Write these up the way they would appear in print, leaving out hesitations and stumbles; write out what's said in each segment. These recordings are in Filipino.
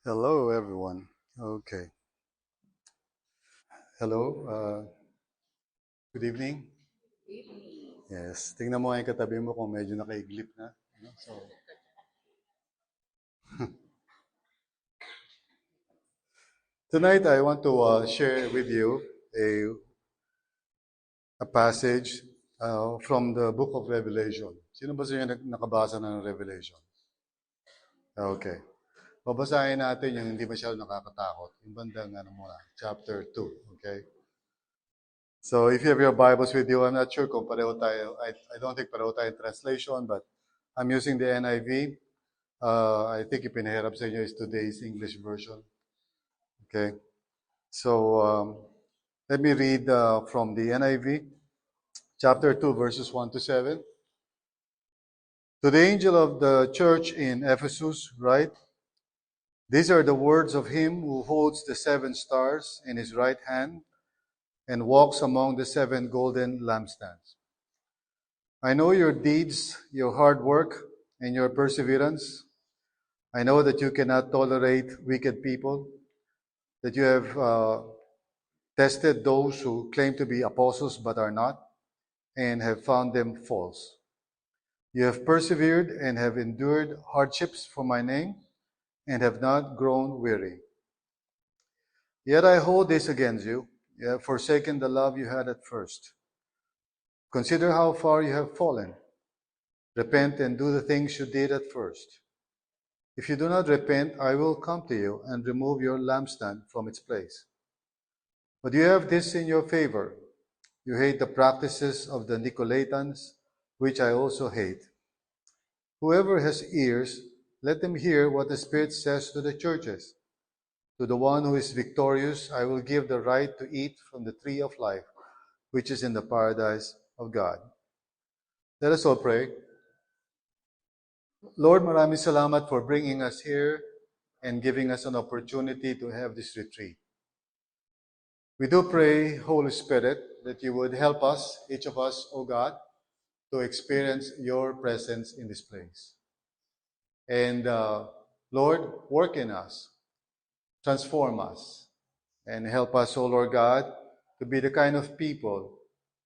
Hello, everyone. Okay. Hello. Good evening. Yes. Tingnan mo nga yung katabi mo kung medyo nakaiglip na. So, tonight I want to share with you a passage from the book of Revelation. Sino ba sa inyo nakabasa ng Revelation? Okay. Babasahin natin yung hindi masyado nakakatakot. Yung bandang muna, chapter 2. Okay? So if you have your Bibles with you, I'm not sure kung pareho tayo. I don't think pareho tayo translation, but I'm using the NIV. I think ipinahirap sa inyo is today's English version. Okay? So let me read from the NIV, chapter 2, verses 1 to 7. To the angel of the church in Ephesus, write, these are the words of him who holds the 7 stars in his right hand and walks among the 7 golden lampstands. I know your deeds, your hard work, and your perseverance. I know that you cannot tolerate wicked people, that you have tested those who claim to be apostles but are not, and have found them false. You have persevered and have endured hardships for my name, and have not grown weary. Yet I hold this against you. You have forsaken the love you had at first. Consider how far you have fallen. Repent and do the things you did at first. If you do not repent, I will come to you and remove your lampstand from its place. But you have this in your favor. You hate the practices of the Nicolaitans, which I also hate. Whoever has ears, let them hear what the Spirit says to the churches. To the one who is victorious, I will give the right to eat from the tree of life, which is in the paradise of God. Let us all pray. Lord, maraming salamat for bringing us here and giving us an opportunity to have this retreat. We do pray, Holy Spirit, that you would help us, each of us, O God, to experience your presence in this place. And Lord, work in us, transform us, and help us, O Lord God, to be the kind of people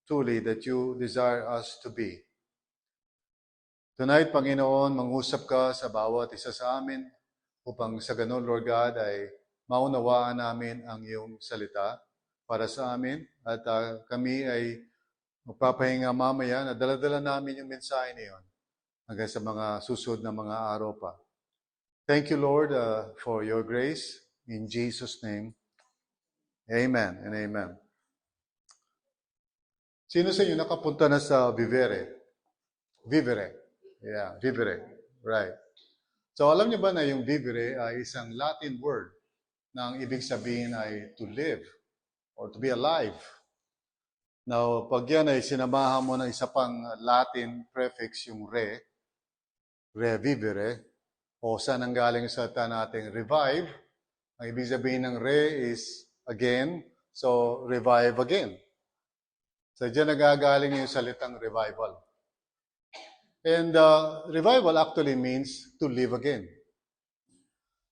truly that you desire us to be. Tonight, Panginoon, mangusap ka sa bawat isa sa amin upang sa ganun, Lord God, ay maunawaan namin ang iyong salita para sa amin at kami ay magpapahinga mamaya na dala-dala namin yung mensahe na yun hanggang sa mga susunod na mga araw pa. Thank you, Lord, for your grace. In Jesus' name, amen and amen. Sino sa inyo nakapunta na sa Vivere? Vivere. Yeah, vivere. Right. So alam niyo ba na yung vivere ay isang Latin word na ang ibig sabihin ay to live or to be alive. Now, pag yan ay sinamahan mo ng isa pang Latin prefix, yung revivere, o saan ang galing sa salita natin revive, ang ibig sabihin ng re is again, so revive again. So dyan nagagaling yung salitang revival. And revival actually means to live again.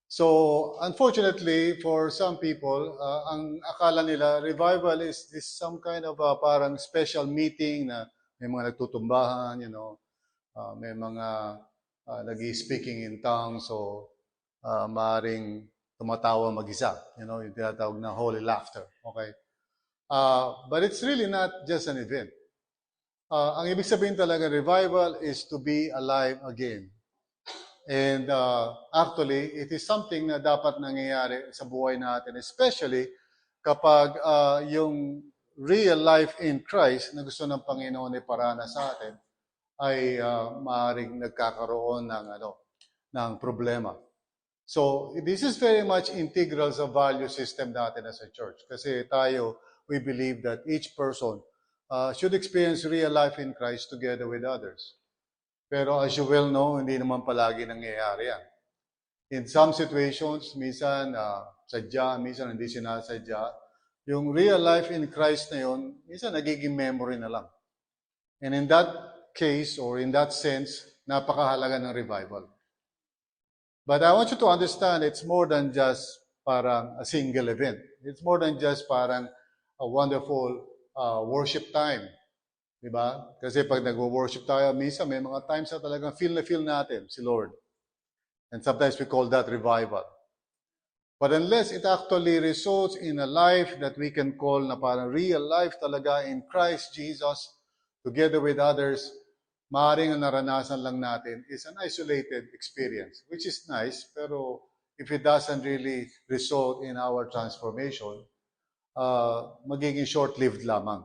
So, unfortunately, for some people, ang akala nila, revival is this some kind of parang special meeting na may mga nagtutumbahan, may mga nag-speaking in tongues, so maaring tumatawa mag-isa, yung tinatawag na holy laughter, okay? But it's really not just an event. Ang ibig sabihin talaga, revival is to be alive again. And actually, it is something na dapat nangyayari sa buhay natin, especially kapag yung real life in Christ na gusto ng Panginoon ay parana sa atin ay maaaring nagkakaroon ng problema. So, this is very much integral sa value system natin as a church. Kasi tayo, we believe that each person should experience real life in Christ together with others. Pero as you well know, hindi naman palagi nangyayari yan. In some situations, minsan sadya, minsan hindi sinasadya. Yung real life in Christ na yun, minsan nagiging memory na lang. And in that case, or in that sense, napakahalaga ng revival. But I want you to understand it's more than just parang a single event. It's more than just parang a wonderful worship time. Diba? Kasi pag nag-worship tayo, minsan may mga times na talagang feel na feel natin si Lord. And sometimes we call that revival. But unless it actually results in a life that we can call na parang real life talaga in Christ Jesus, together with others, maaaring ang naranasan lang natin is an isolated experience, which is nice, pero if it doesn't really result in our transformation, magiging short-lived lamang.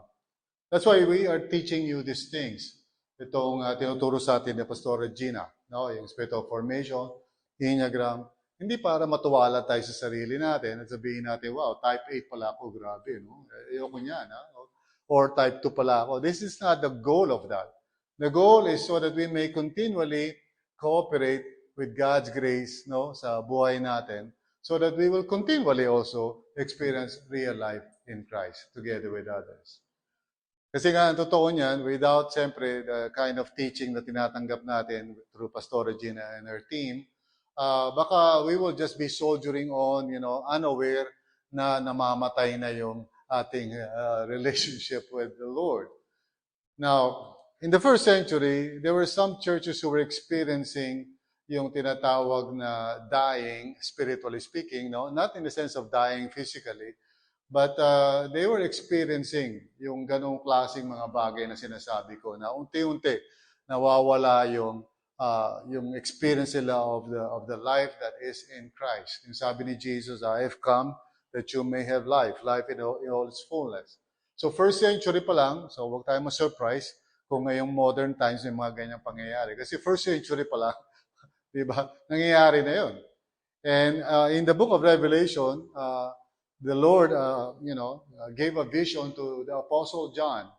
That's why we are teaching you these things. Itong tinuturo sa atin ni Pastor Regina, no? Yung spiritual formation, Enneagram, hindi para matuwala tayo sa sarili natin at sabihin natin, wow, type 8 pala ako, grabe, no? Ayoko niyan, ha? Or type 2 pala ako. This is not the goal of that. The goal is so that we may continually cooperate with God's grace, no, sa buhay natin, so that we will continually also experience real life in Christ together with others. Kasi nga, ang totoo niyan, without, siyempre, the kind of teaching na tinatanggap natin through Pastor Regina and her team, baka we will just be soldiering on, unaware na namamatay na yung ating relationship with the Lord. Now, in the first century, there were some churches who were experiencing yung tinatawag na dying, spiritually speaking, no? Not in the sense of dying physically, but they were experiencing yung ganong klaseng mga bagay na sinasabi ko, na unti-unti nawawala yung experience nila of the life that is in Christ. Yung sabi ni Jesus, I have come that you may have life in all its fullness. So first century pa lang, so huwag tayo ma-surprise kung ngayong modern times may mga ganyang pangyayari. Kasi first century pa lang, di ba, nangyayari na yun. And in the book of Revelation, the Lord, gave a vision to the Apostle John.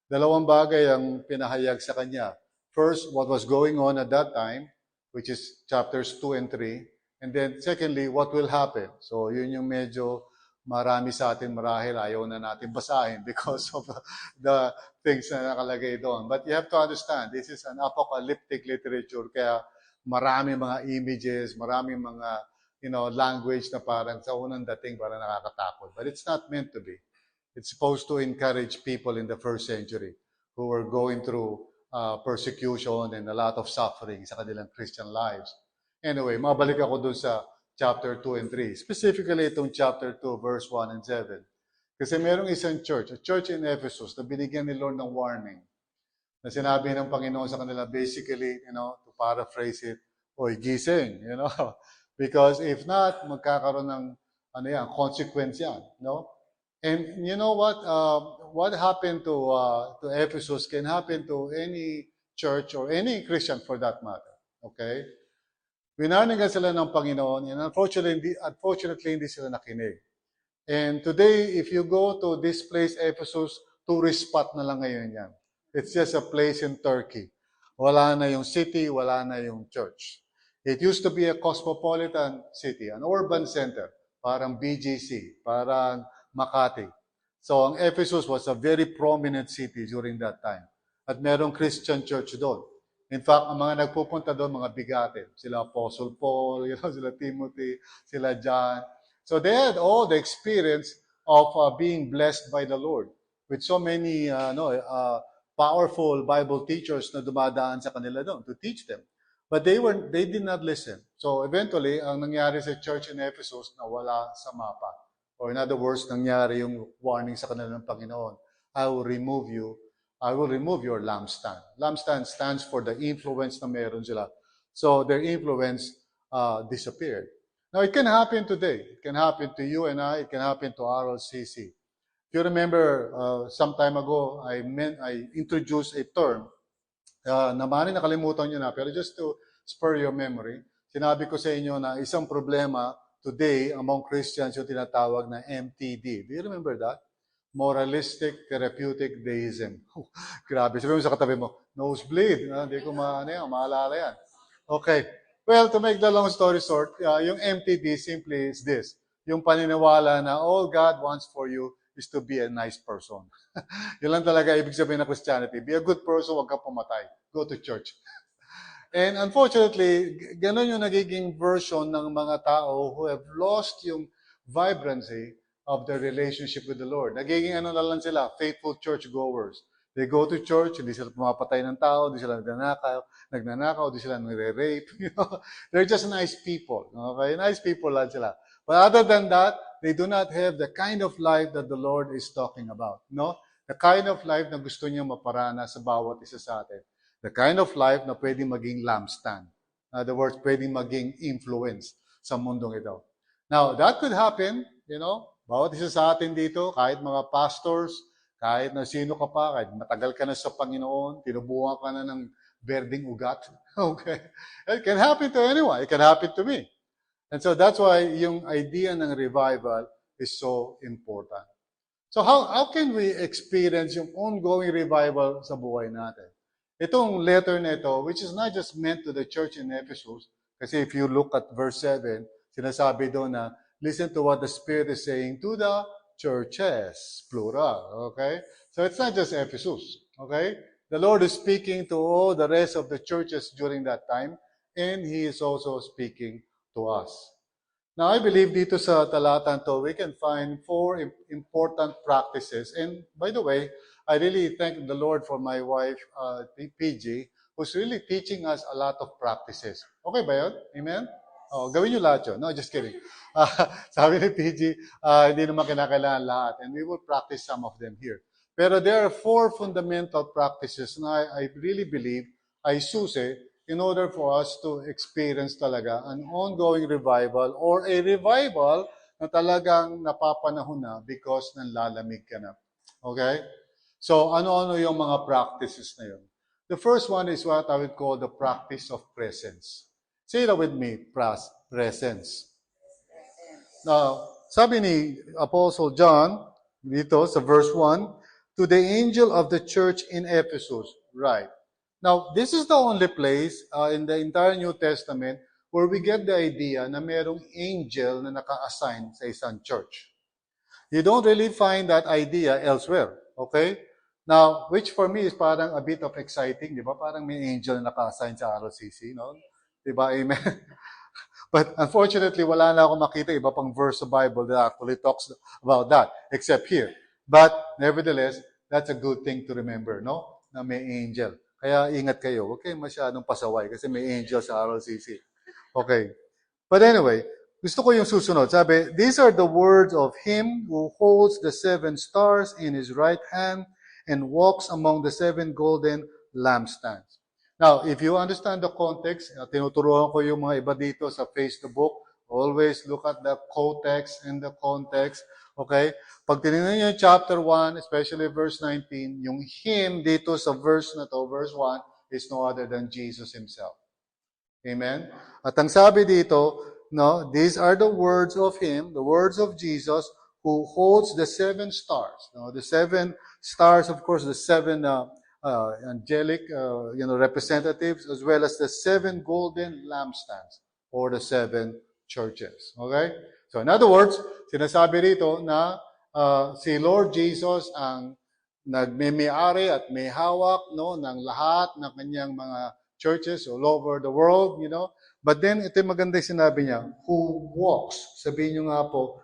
Dalawang bagay ang pinahayag sa kanya. First, what was going on at that time, which is chapters 2 and 3. And then secondly, what will happen. So yun yung medyo marami sa atin marahil ayaw na natin basahin because of the things na nakalagay doon. But you have to understand, this is an apocalyptic literature, kaya marami mga images, marami mga language na parang sa unang dating parang nakakatakot. But it's not meant to be. It's supposed to encourage people in the first century who were going through persecution and a lot of suffering sa kanilang Christian lives. Anyway, mabalik ako dun sa chapter 2 and 3. Specifically, itong chapter 2, verse 1 and 7. Kasi merong isang church, a church in Ephesus, na binigyan ni Lord ng warning. Na sinabi ng Panginoon sa kanila, basically, to paraphrase it, oy, gising, Because if not, magkakaroon ng, consequence yan, no? And you know what happened to Ephesus can happen to any church or any Christian for that matter. Okay? Winarningan sila ng Panginoon, and unfortunately, hindi sila nakinig. And today, if you go to this place, Ephesus, tourist spot na lang ngayon yan. It's just a place in Turkey. Wala na yung city, wala na yung church. It used to be a cosmopolitan city, an urban center, parang BGC, parang Makati. So, ang Ephesus was a very prominent city during that time. At merong Christian church doon. In fact, ang mga nagpupunta doon, mga bigatin. Sila Apostle Paul, sila Timothy, sila John. So, they had all the experience of being blessed by the Lord with so many powerful Bible teachers na dumadaan sa kanila doon to teach them. But they did not listen. So, eventually, ang nangyari sa church in Ephesus, nawala sa mapa. Or in other words, nangyari yung warning sa kanila ng Panginoon. I will remove your lampstand. Lampstand stands for the influence na meron sila. So their influence disappeared. Now, it can happen today. It can happen to you and I. It can happen to RLCC. If you remember, some time ago, I introduced a term na maaaring nakalimutan nyo na, pero just to spur your memory, sinabi ko sa inyo na isang problema today, among Christians, yung tinatawag na MTD. Do you remember that? Moralistic Therapeutic Deism. Grabe. Sabi mo sa katabi mo, nosebleed. Hindi ko maalala yan. Okay. Well, to make the long story short, yung MTD simply is this. Yung paniniwala na all God wants for you is to be a nice person. Yun lang talaga ibig sabihin ng Christianity. Be a good person, huwag kang pumatay. Go to church. And unfortunately, ganun yung nagiging version ng mga tao who have lost yung vibrancy of their relationship with the Lord. Nagiging ano na lang sila, faithful churchgoers. They go to church, hindi sila pumapatay ng tao, hindi sila nagnanakaw, hindi sila nire-rape. You know? They're just nice people. Okay? Nice people lang sila. But other than that, they do not have the kind of life that the Lord is talking about. No? The kind of life na gusto niya maparana sa bawat isa sa atin. The kind of life na pwedeng maging lampstand. In other words, pwedeng maging influence sa mundong ito. Now, that could happen, bawat isa sa atin dito, kahit mga pastors, kahit na sino ka pa, kahit matagal ka na sa Panginoon, tinubuhan ka na ng berdeng ugat. Okay? It can happen to anyone. It can happen to me. And so that's why yung idea ng revival is so important. So how can we experience yung ongoing revival sa buhay natin? Itong letter na ito, which is not just meant to the church in Ephesus, kasi if you look at verse 7, sinasabi doon na, listen to what the Spirit is saying to the churches, plural, okay? So it's not just Ephesus, okay? The Lord is speaking to all the rest of the churches during that time, and He is also speaking to us. Now, I believe dito sa talatang to, we can find 4 important practices. And by the way, I really thank the Lord for my wife, PG, who's really teaching us a lot of practices. Okay ba yun? Amen? Oh, gawin nyo lahat yun. No, just kidding. Sabi ni PG, hindi naman kinakailangan lahat. And we will practice some of them here. Pero there are 4 fundamental practices na I really believe ay susi in order for us to experience talaga an ongoing revival or a revival na talagang napapanahon na because nanlalamig ka na. Okay? So, ano-ano yung mga practices na yun? The first one is what I would call the practice of presence. Say that with me, presence. Now, sabi ni Apostle John, dito sa verse 1, to the angel of the church in Ephesus, right. Now, this is the only place in the entire New Testament where we get the idea na merong angel na naka-assign sa isang church. You don't really find that idea elsewhere, okay? Now, which for me is parang a bit of exciting, di ba? Parang may angel na naka-assign sa ROCC, no? Di ba? Amen? But unfortunately, wala na akong makita iba pang verse sa Bible that actually talks about that, except here. But nevertheless, that's a good thing to remember, no? Na may angel. Kaya ingat kayo. Huwag kayong masyadong pasaway kasi may angel sa RLCC. Okay. But anyway, gusto ko yung susunod. Sabi, these are the words of him who holds the 7 stars in his right hand and walks among the 7 golden lampstands. Now, if you understand the context, tinuturuan ko yung mga iba dito sa Face the Book. Always look at the context and the context. Okay? Pag tinignan niyo yung chapter 1, especially verse 19, yung him dito sa verse na to, verse 1, is no other than Jesus Himself. Amen? At ang sabi dito, no, these are the words of Him, the words of Jesus, who holds the 7 stars. No, the 7 stars, of course, the 7 angelic, representatives, as well as the 7 golden lampstands, or the 7 churches. Okay? So, in other words, sinasabi rito na si Lord Jesus ang nagme-may-ari at may hawak, no, ng lahat ng kanyang mga churches all over the world, But then, ito yung maganda yung sinabi niya, who walks. Sabihin niyo nga po,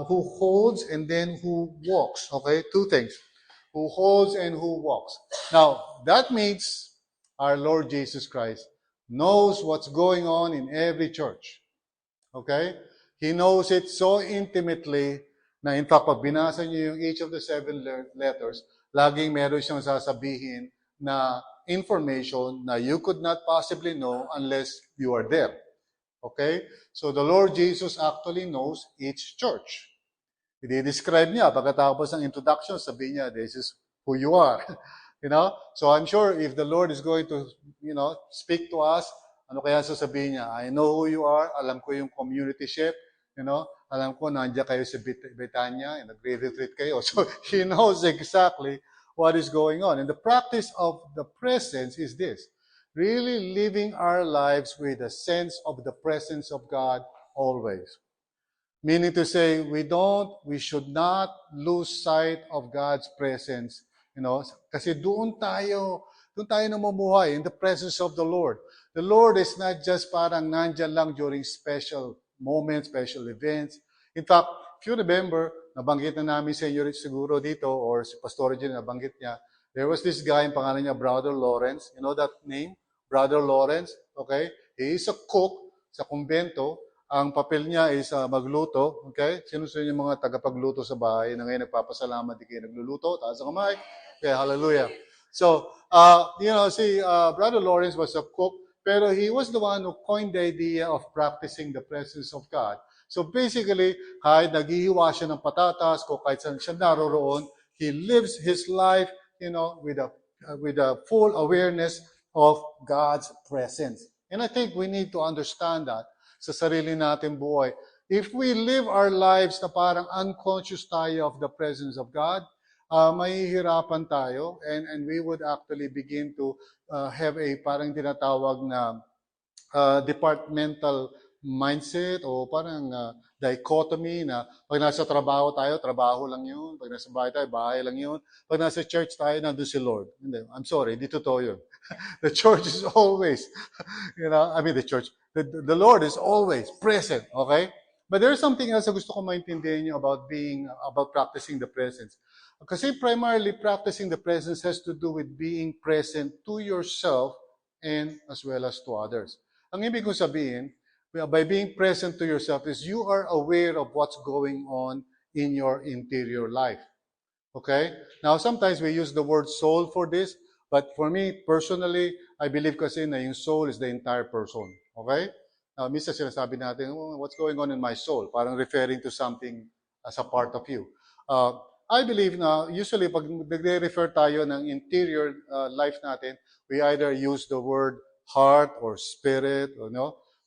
who holds and then who walks. Okay? 2 things. Who holds and who walks. Now, that means our Lord Jesus Christ knows what's going on in every church. Okay? He knows it so intimately na in fact, pag binasa niyo yung each of the 7 letters, laging meron siyang sasabihin na information na you could not possibly know unless you are there. Okay? So the Lord Jesus actually knows each church. I-describe niya pagkatapos ng introduction, sabihin niya, this is who you are. So I'm sure if the Lord is going to, speak to us, ano kaya sasabihin niya? I know who you are, alam ko yung community ship, alam ko nandiyan kayo sa Betania, nagre-retreat kayo. So He knows exactly what is going on. And the practice of the presence is this, really living our lives with a sense of the presence of God always. Meaning to say, we should not lose sight of God's presence, kasi doon tayo Doon tayo namumuhay in the presence of the Lord. The Lord is not just parang nandyan lang during special moments, special events. In fact, if you remember, nabanggit na namin sa inyo siguro dito, or si Pastor Jin nabanggit niya, there was this guy, ang pangalan niya, Brother Lawrence. You know that name? Brother Lawrence, okay? He is a cook sa kumbento. Ang papel niya is magluto, okay? Sino sa inyo mga tagapagluto sa bahay na ngayon nagpapasalamat di kayo nagluluto? Taas ang kamay. Okay, hallelujah. So, see, Brother Lawrence was a cook, pero he was the one who coined the idea of practicing the presence of God. So basically, kahit naghihiwa siya ng patatas, kung kahit saan siya naroroon, he lives his life, with a full awareness of God's presence. And I think we need to understand that sa sarili natin buhay. If we live our lives na parang unconscious tayo of the presence of God, mahihirapan tayo and we would actually begin to have a parang tinatawag na departmental mindset o parang dichotomy na pag nasa trabaho tayo, trabaho lang yun. Pag nasa bahay tayo, bahay lang yun. Pag nasa church tayo, nandun si Lord. Hindi, I'm sorry, di totoo yun. The church is always, the church, the Lord is always present, okay? But there's something else na gusto ko maintindihan nyo about practicing the presence. Kasi primarily, practicing the presence has to do with being present to yourself and as well as to others. Ang ibig kong sabihin, by being present to yourself is you are aware of what's going on in your interior life. Okay? Now, sometimes we use the word soul for this, but for me, personally, I believe kasi na yung soul is the entire person. Okay? Now, minsan sinasabi natin, what's going on in my soul? Parang referring to something as a part of you. I believe na usually pag nagre-refer tayo ng interior life natin, we either use the word heart or spirit,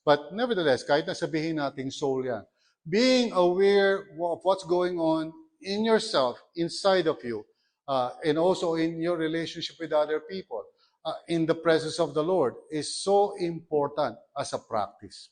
But nevertheless, kahit na sabihin nating soul yan, being aware of what's going on in yourself, inside of you, and also in your relationship with other people, in the presence of the Lord, is so important as a practice.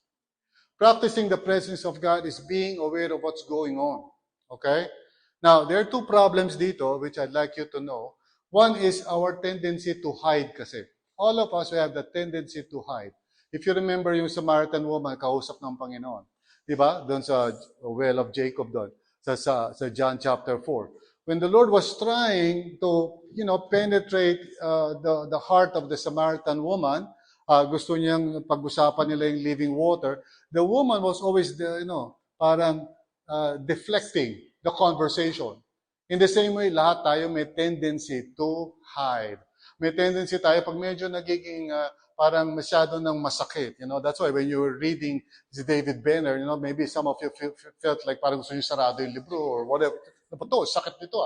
Practicing the presence of God is being aware of what's going on. Okay? Now, there are two problems dito, which I'd like you to know. One is our tendency to hide kasi. All of us, we have the tendency to hide. If you remember yung Samaritan woman, kausap ng Panginoon. Diba? Doon sa well of Jacob doon. Sa John chapter 4. When the Lord was trying to, penetrate the heart of the Samaritan woman, gusto niyang pag-usapan nila yung living water, the woman was always, parang deflecting the conversation. In the same way, lahat tayo may tendency to hide. May tendency tayo pag medyo nagiging parang masyado ng masakit. That's why when you were reading si David Benner, maybe some of you felt like parang gusto nyo sarado yung libro or whatever. Ito, sakit nito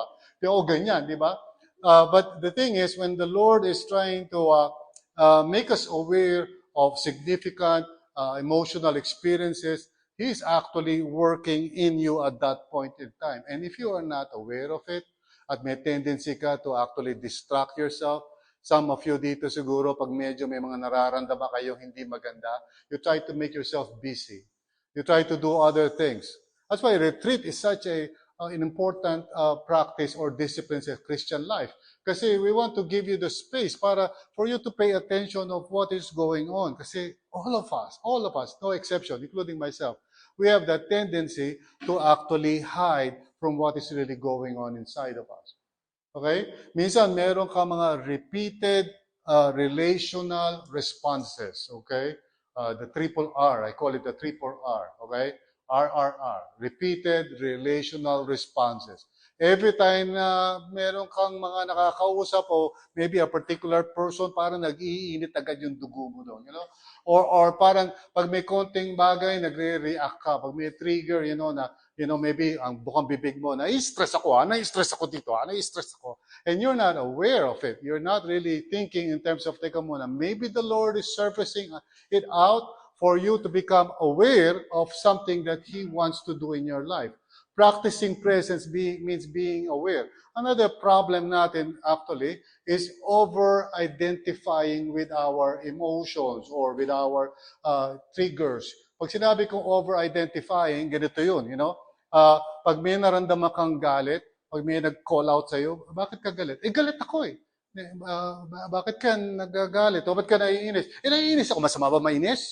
ganyan, di ba? But the thing is, when the Lord is trying to make us aware of significant emotional experiences, He's actually working in you at that point in time. And if you are not aware of it, at may tendency ka to actually distract yourself, some of you dito siguro, pag medyo may mga nararamdaman kayong hindi maganda, you try to make yourself busy. You try to do other things. That's why retreat is such an important practice or discipline in Christian life. Kasi we want to give you the space for you to pay attention of what is going on. Kasi all of us, no exception, including myself, we have that tendency to actually hide from what is really going on inside of us. Okay? Minsan, meron ka mga repeated relational responses. Okay? The triple R. I call it the triple R. Okay? RRR. Repeated relational responses. Every time na meron kang mga nakakausap o maybe a particular person, parang nag-iinit agad yung dugo mo doon. Or parang pag may konting bagay, nagre-react ka. Pag may trigger, maybe ang bukang bibig mo, nai-stress ako dito, nai-stress ako. And you're not aware of it. You're not really thinking in terms of, teka muna, maybe the Lord is surfacing it out for you to become aware of something that He wants to do in your life. Practicing presence means being aware. Another problem natin actually is over-identifying with our emotions or with our triggers. Pag sinabi kong over-identifying, ganito yun, pag may naramdaman kang galit, pag may nag-call out sa'yo, bakit ka galit? Galit ako . Bakit ka nagagalit? O ba't ka naiinis? Naiinis ako. Masama ba mainis?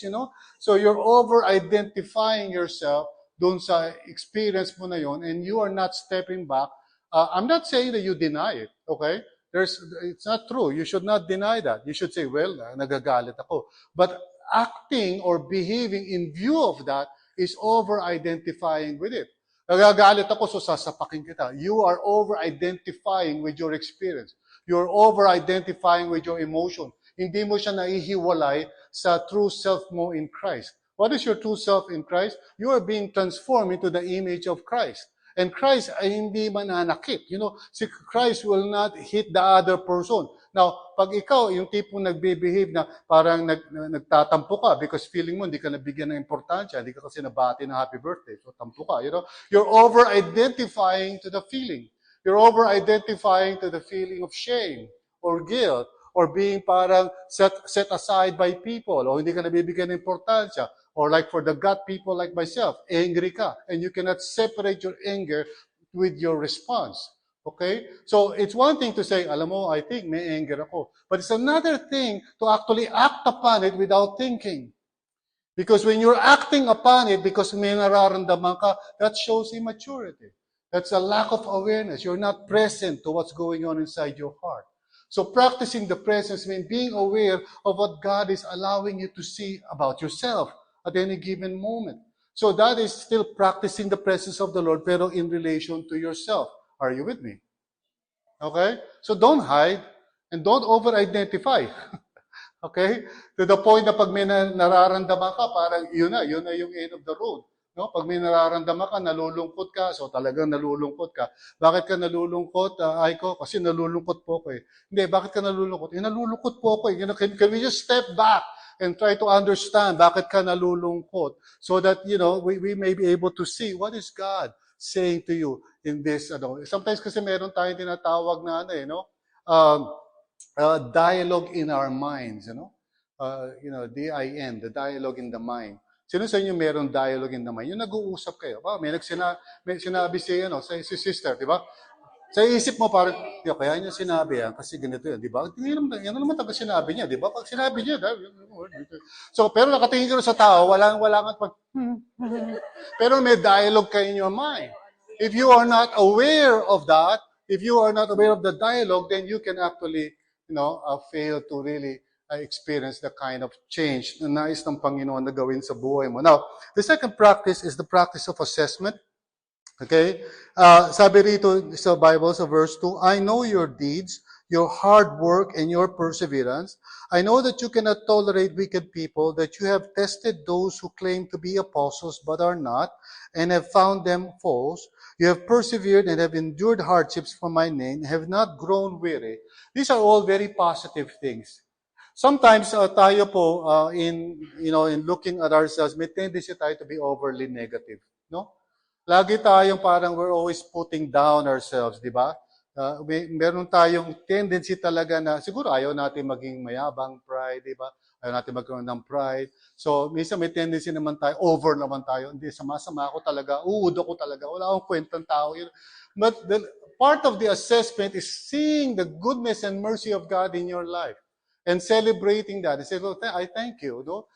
So you're over-identifying yourself doon sa experience mo na yon, and you are not stepping back. I'm not saying that you deny it, okay? It's not true. You should not deny that. You should say, well, nagagalit ako. But acting or behaving in view of that is over-identifying with it. Nagagalit ako, so sasapakin kita. You are over-identifying with your experience. You're over-identifying with your emotion. Hindi mo siya naihiwalay sa true self mo in Christ. What is your true self in Christ? You are being transformed into the image of Christ. And Christ ay hindi mananakit. Si Christ will not hit the other person. Now, pag ikaw, yung tipong nagbe-behave na parang nagtatampo ka because feeling mo hindi ka nabigyan ng importansya, hindi ka kasi nabati ng happy birthday, so tampo ka. You're over-identifying to the feeling. You're over-identifying to the feeling of shame or guilt or being parang set aside by people o hindi ka nabibigyan ng importansya. Or like for the God people like myself, angry ka. And you cannot separate your anger with your response. Okay? So it's one thing to say, alam mo, I think may anger ako. But it's another thing to actually act upon it without thinking. Because when you're acting upon it because may nararamdaman ka, that shows immaturity. That's a lack of awareness. You're not present to what's going on inside your heart. So practicing the presence means being aware of what God is allowing you to see about yourself at any given moment. So that is still practicing the presence of the Lord, pero in relation to yourself. Are you with me? Okay? So don't hide and don't over-identify. Okay? To the point na pag may nararamdaman ka, parang yun na yung end of the road. No? Pag may nararamdaman ka, nalulungkot ka, so talagang nalulungkot ka. Bakit ka nalulungkot, Aiko? Kasi nalulungkot po ko eh. Hindi, bakit ka nalulungkot? Nalulungkot po ko eh. Can we just step back and try to understand bakit ka nalulungkot so that, we may be able to see what is God saying to you in this. Sometimes kasi meron tayong tinatawag na dialogue in our minds, DIN, the dialogue in the mind. Sino sa inyo meron dialogue in the mind? Yung nag-uusap kayo. May sinabi si sister, di ba? Sa isip mo parang, kaya niya sinabi yan, kasi ganito yan, di ba? Yan naman taga sinabi niya, di ba? Pag sinabi niya, so, pero nakatingin ka sa tao, wala nga, pero may dialogue kayo in your mind. If you are not aware of that, if you are not aware of the dialogue, then you can actually, fail to really experience the kind of change na nais ng Panginoon na gawin sa buhay mo. Now, the second practice is the practice of assessment. Okay? Sabi rito sa Bible, sa verse 2, I know your deeds, your hard work, and your perseverance. I know that you cannot tolerate wicked people, that you have tested those who claim to be apostles but are not, and have found them false. You have persevered and have endured hardships for my name, have not grown weary. These are all very positive things. Sometimes tayo po, in looking at ourselves, may tendency tayo to be overly negative. No? Lagi tayong parang we're always putting down ourselves, di ba? Meron tayong tendency talaga na siguro ayaw natin maging mayabang, pride, di ba? Ayaw natin magkaroon ng pride. So, minsan may tendency naman tayo, over naman tayo. Hindi, sama-sama ako talaga, uud ako talaga, wala akong kwentang tao. But part of the assessment is seeing the goodness and mercy of God in your life and celebrating that. And say, Lord, I thank you. No?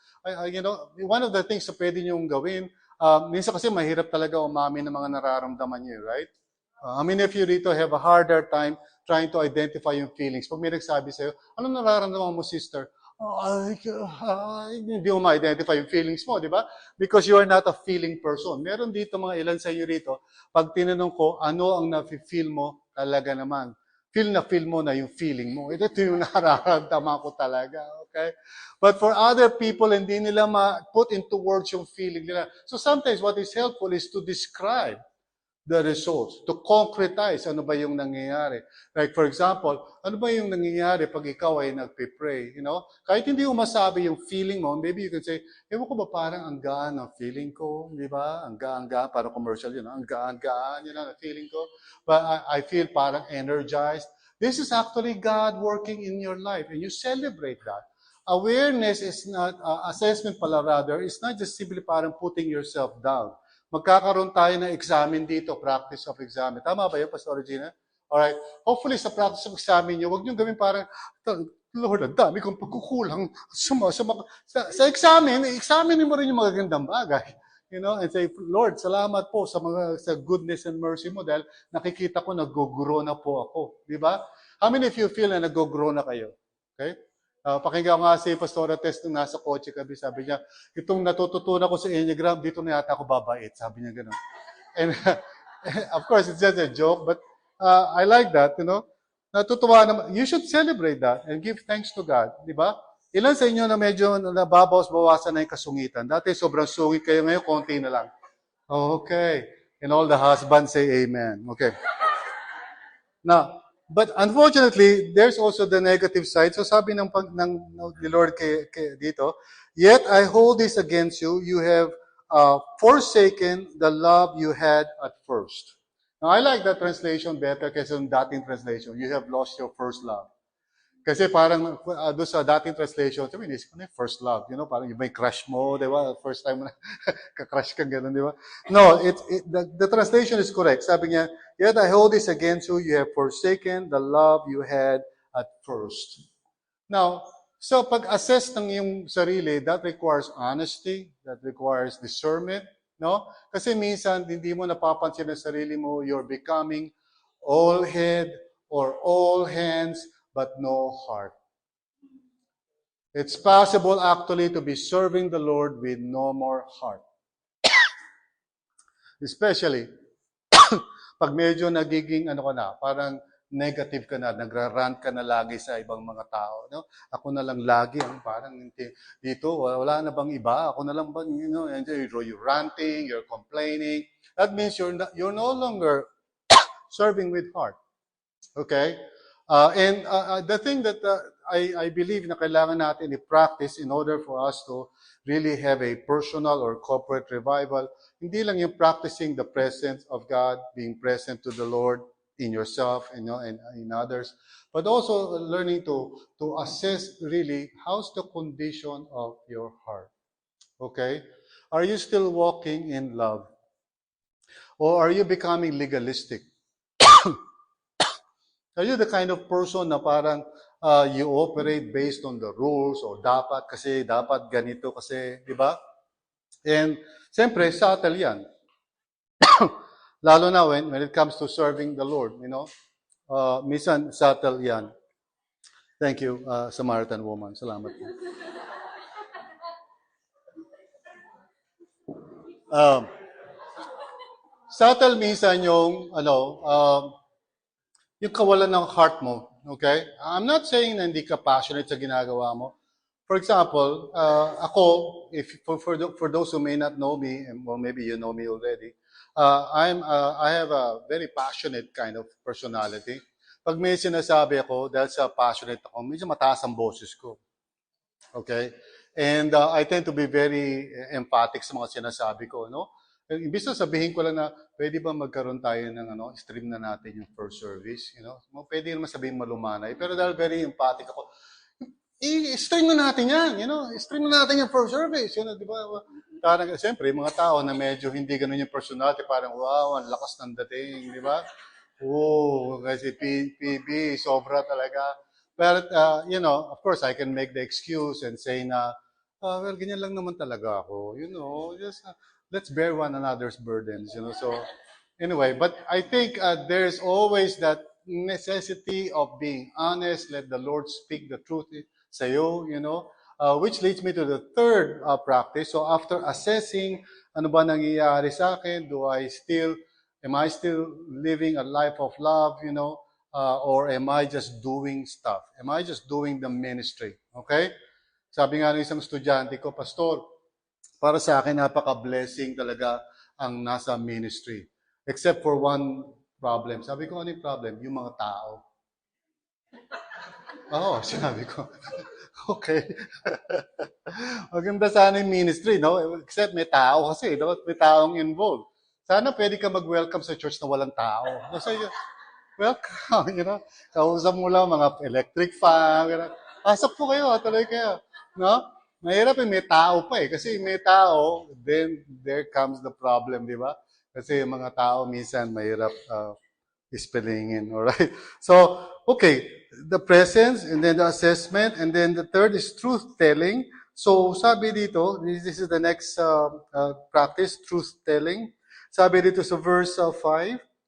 One of the things na pwede niyong gawin, minsan kasi mahirap talaga umamin ng mga nararamdaman niyo, right? How many of you dito have a harder time trying to identify yung feelings? Pag may nagsabi sa'yo, anong nararamdaman mo, sister? Hindi mo ma-identify yung feelings mo, di ba? Because you are not a feeling person. Meron dito mga ilan sa inyo rito, pag tinanong ko, ano ang na-feel mo, talaga naman. Feel mo na yung feeling mo. Ito yung nararamdaman ko talaga. Okay? But for other people, hindi nila ma-put into words yung feeling nila. So sometimes what is helpful is to describe the results, to concretize ano ba yung nangyayari. Like for example, ano ba yung nangyayari pag ikaw ay nagpe-pray? Kahit hindi mo masabi yung feeling mo, maybe you can say, ewan ko ba parang ang gaan ang feeling ko, di ba? Ang gaan, parang commercial yun, ang gaan, yun ang feeling ko. But I feel parang energized. This is actually God working in your life, and you celebrate that. Awareness is not, assessment pala rather, is not just simply parang putting yourself down. Magkakaroon tayo ng examen dito, practice of examen. Tama ba yun, Pastor Regina? Alright? Hopefully, sa practice of examen nyo, huwag nyo gawin parang, Lord, ang dami kong pagkukulang. Sa examine mo rin yung magagandang bagay. You know, and say, Lord, salamat po sa goodness and mercy mo dahil nakikita ko nag-grow na po ako. Di ba? How many of you feel na nag-grow na kayo? Okay? Pakinggan ko nga si Pastora Tess nung nasa kotse kami, sabi niya, itong natututunan ko sa Enneagram, dito na yata ako babait. Sabi niya gano'n. And of course, it's just a joke, but I like that, you know. Natutuwa naman. You should celebrate that and give thanks to God. Di ba? Ilan sa inyo na medyo nababawas-bawasan na yung kasungitan? Dati sobrang sungit kayo, ngayon konti na lang. Okay. And all the husbands say amen. Okay. Now, but unfortunately, there's also the negative side. So sabi ng ni Lord dito, yet I hold this against you. You have forsaken the love you had at first. Now, I like that translation better kaysa yung dating translation. You have lost your first love. Kasi parang doon sa dating translation, sabi, inisip ko na first love. You know, parang yung may crush mo, di ba? First time mo na ka-crush ka, gano'n, di ba? No, the translation is correct. Sabi niya, yet I hold this against you, you have forsaken the love you had at first. Now, so pag-assess ng iyong sarili, that requires honesty, that requires discernment, no? Kasi minsan, hindi mo napapansin ang sarili mo, you're becoming all head or all hands, but no heart. It's possible actually to be serving the Lord with no more heart. Especially, pag medyo nagiging, parang negative ka na, nagra-rant ka na lagi sa ibang mga tao. No? Ako na lang lagi, parang dito, wala na bang iba? Ako na lang ba, you're ranting, you're complaining. That means you're no longer serving with heart. Okay? And the thing that I believe na kailangan natin i-practice in order for us to really have a personal or corporate revival, hindi lang yung practicing the presence of God, being present to the Lord in yourself and in others, but also learning to assess really how's the condition of your heart. Okay? Are you still walking in love? Or are you becoming legalistic? Are you the kind of person na parang you operate based on the rules o dapat ganito kasi, di ba? And siyempre, subtle yan. Lalo na when it comes to serving the Lord, you know. Minsan, subtle yan. Thank you, Samaritan woman. Salamat po. Subtle minsan yung, yung kawalan ng heart mo. Okay? I'm not saying na hindi ka passionate sa ginagawa mo. For example, ako, for those who may not know me, or maybe you know me already, I have a very passionate kind of personality. Pag may sinasabi ako, dahil sa passionate ako, medyo mataas ang boses ko. Okay? And I tend to be very emphatic sa mga sinasabi ko, no? Imbis na sabihin ko lang na, pwede ba magkaroon tayo ng stream na natin yung first service, you know? Pwede naman sabihin malumanay. Pero dahil very emphatic ako, i-stream na natin yan, you know? I-stream na natin yung first service, you know, di ba? Parang, siyempre, mga tao na medyo hindi ganun yung personality, parang, wow, ang lakas ng dating, di ba? Oh, kasi PB, sobra talaga. But, you know, of course, I can make the excuse and say na, well, ganyan lang naman talaga ako, you know, just, let's bear one another's burdens, you know. So, anyway, but I think there's always that necessity of being honest. Let the Lord speak the truth sa iyo, you know. Which leads me to the third practice. So, after assessing ano ba nangyayari sa akin, am I still living a life of love, you know, or am I just doing stuff? Am I just doing the ministry? Okay? Sabi nga ng isang estudyante ko, Pastor, para sa akin, napaka-blessing talaga ang nasa ministry. Except for one problem. Sabi ko, ano yung problem? Yung mga tao. Oo, sinabi ko. Okay. Maganda sana yung ministry, no? Except may tao kasi, no? May taong involved. Sana pwede ka mag-welcome sa church na walang tao. So, welcome, you know? Kausap mo lang mga electric fan. Pasok po kayo, tuloy kayo. No? Mahirap may tao pa eh. Kasi may tao, then there comes the problem, di ba? Kasi yung mga tao minsan mahirap, ispelingin. All right? So, okay, the presence, and then the assessment, and then the third is truth-telling. So, sabi dito, this is the next practice, truth-telling. Sabi dito sa verse 5,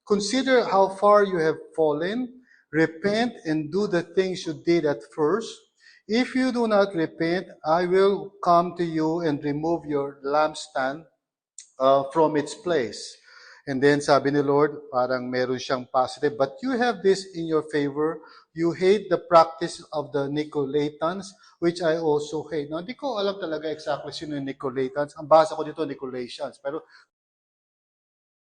consider how far you have fallen, repent and do the things you did at first. If you do not repent, I will come to you and remove your lampstand from its place. And then sabi ni Lord, parang meron siyang positive, but you have this in your favor. You hate the practice of the Nicolaitans, which I also hate. Now, hindi ko alam talaga exactly sino yung Nicolaitans. Ang basa ko dito, Nicolaitans. Pero